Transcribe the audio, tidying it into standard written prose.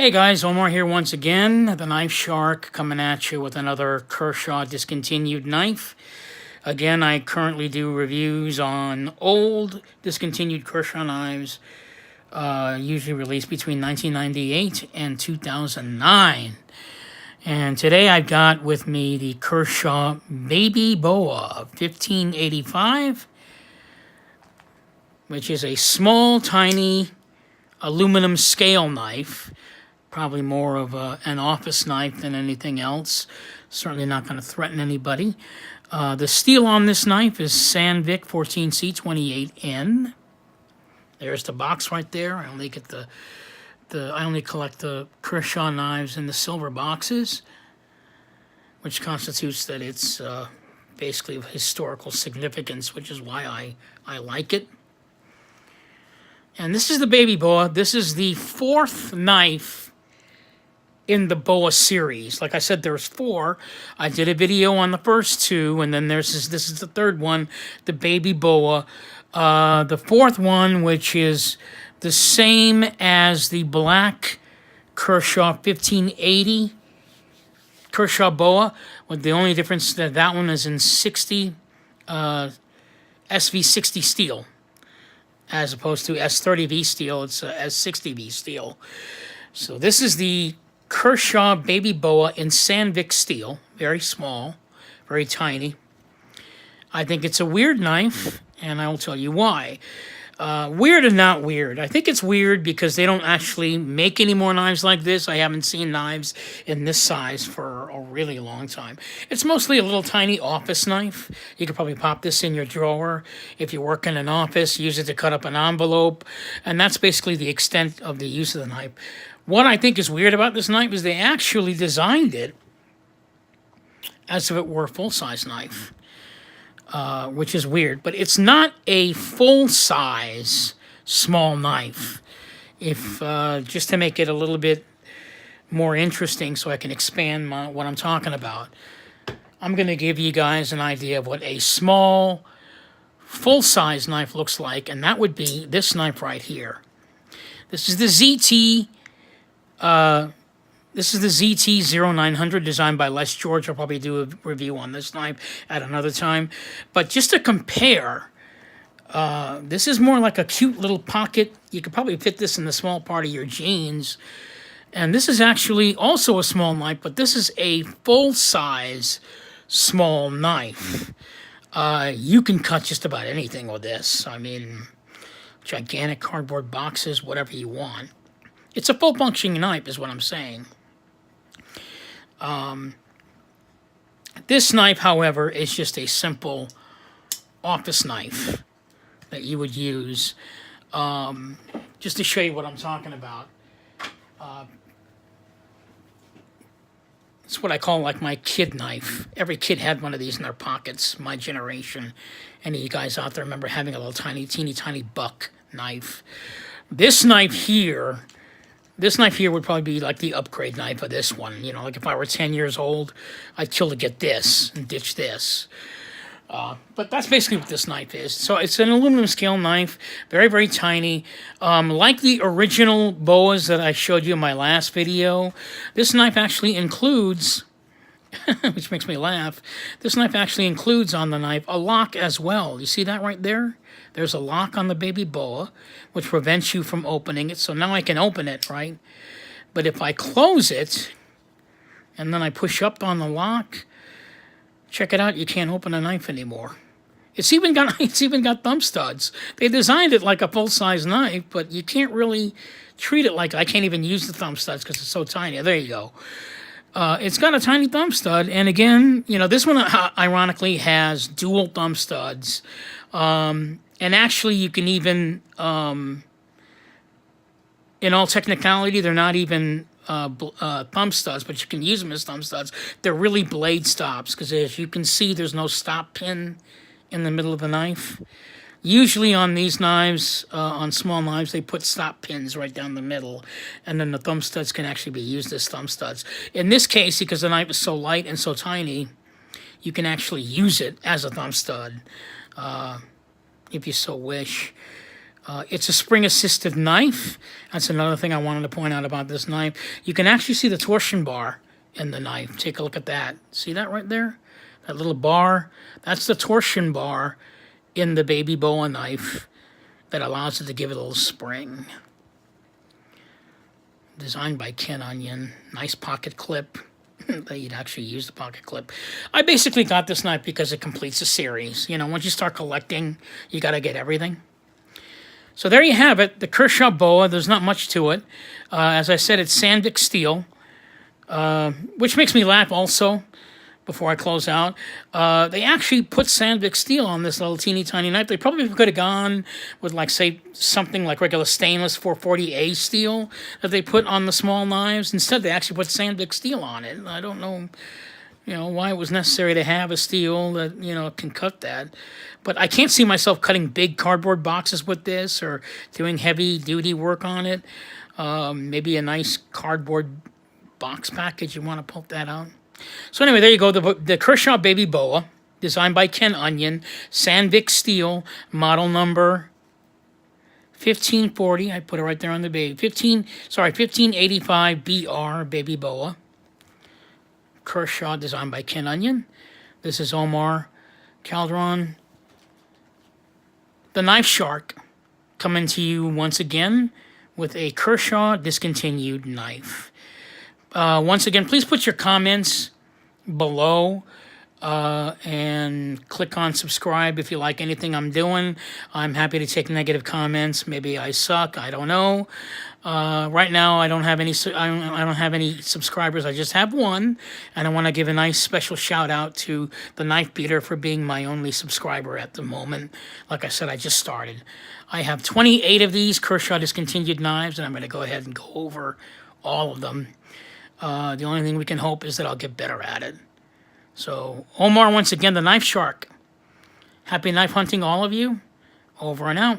Hey guys, Omar here once again, the Knife Shark, coming at you with another Kershaw discontinued knife. Again, I currently do reviews on old discontinued Kershaw knives, usually released between 1998 and 2009. And today I've got with me the Kershaw Baby Boa 1585, which is a small, tiny aluminum scale knife. Probably more of an office knife than anything else. Certainly not going to threaten anybody. The steel on this knife is Sandvik 14C28N. There's the box right there. I only get I only collect the Kershaw knives in the silver boxes, which constitutes that it's basically of historical significance, which is why I like it. And this is the Baby Boa. This is the fourth knife in the Boa series. Like I said, there's four. I did a video on the first two, and then this is the third one, the Baby Boa. The fourth one, which is the same as the black Kershaw 1580 Kershaw Boa, with the only difference that one is in 60 SV60 steel, as opposed to S30V steel. It's S60V steel. So this is the Kershaw Baby Boa in Sandvik steel, very small, very tiny. I think it's a weird knife, and I will tell you why. Weird and not weird. I think it's weird because they don't actually make any more knives like this. I haven't seen knives in this size for a really long time. It's mostly a little tiny office knife. You could probably pop this in your drawer if you work in an office, use it to cut up an envelope, and that's basically the extent of the use of the knife. What I think is weird about this knife is they actually designed it as if it were a full-size knife, which is weird. But it's not a full-size small knife. If just to make it a little bit more interesting so I can expand what I'm talking about, I'm going to give you guys an idea of what a small, full-size knife looks like, and that would be this knife right here. This is the ZT. This is the ZT-0900 designed by Les George. I'll probably do a review on this knife at another time. But just to compare, this is more like a cute little pocket. You could probably fit this in the small part of your jeans. And this is actually also a small knife, but this is a full-size small knife. You can cut just about anything with this. I mean, gigantic cardboard boxes, whatever you want. It's a full-functioning knife is what I'm saying. This knife, however, is just a simple office knife that you would use. Just to show you what I'm talking about. It's what I call like my kid knife. Every kid had one of these in their pockets, my generation. Any of you guys out there remember having a little teeny tiny buck knife. This knife here would probably be like the upgrade knife of this one. You know, like if I were 10 years old, I'd kill to get this and ditch this. But that's basically what this knife is. So it's an aluminum scale knife, very, very tiny. Like the original Boas that I showed you in my last video, this knife actually includes, which makes me laugh, this knife actually includes on the knife a lock as well. You see that right there? There's a lock on the Baby Boa, which prevents you from opening it. So now I can open it, right? But if I close it, and then I push up on the lock, check it out, you can't open a knife anymore. It's even got thumb studs. They designed it like a full-size knife, but you can't really treat it like, I can't even use the thumb studs because it's so tiny. There you go. It's got a tiny thumb stud, and again, you know, this one ironically has dual thumb studs. And actually, you can even, in all technicality, they're not even thumb studs, but you can use them as thumb studs. They're really blade stops, because as you can see, there's no stop pin in the middle of the knife. Usually on these knives, on small knives, they put stop pins right down the middle, and then the thumb studs can actually be used as thumb studs. In this case, because the knife is so light and so tiny, you can actually use it as a thumb stud, if you so wish. It's a spring-assisted knife. That's another thing I wanted to point out about this knife. You can actually see the torsion bar in the knife. Take a look at that. See that right there? That little bar? That's the torsion bar in the Baby Boa knife that allows it to give it a little spring. Designed by Ken Onion. Nice pocket clip. You'd actually use the pocket clip. I basically got this knife because it completes a series. You know, once you start collecting, you got to get everything. So there you have it, the Kershaw Boa. There's not much to it. As I said, it's Sandvik steel, which makes me laugh also. Before I close out, they actually put Sandvik steel on this little teeny tiny knife. They probably could have gone with, like, say, something like regular stainless 440A steel that they put on the small knives. Instead, they actually put Sandvik steel on it. I don't know, you know, why it was necessary to have a steel that, you know, can cut that. But I can't see myself cutting big cardboard boxes with this or doing heavy-duty work on it. Maybe a nice cardboard box package, you want to pulp that out. So anyway, there you go, the Kershaw Baby Boa, designed by Ken Onion, Sandvik steel, model number 1540. I put it right there on the baby. 1585 BR Baby Boa. Kershaw, designed by Ken Onion. This is Omar Calderon, the Knife Shark, coming to you once again with a Kershaw discontinued knife. Once again, please put your comments below and click on subscribe if you like anything I'm doing. I'm happy to take negative comments. Maybe I suck. I don't know. Right now, I don't have any subscribers. I just have one, and I want to give a nice special shout out to the Knife Beater for being my only subscriber at the moment. Like I said, I just started. I have 28 of these Kershaw discontinued knives, and I'm going to go ahead and go over all of them. The only thing we can hope is that I'll get better at it. So, Omar, once again, the Knife Shark. Happy knife hunting, all of you. Over and out.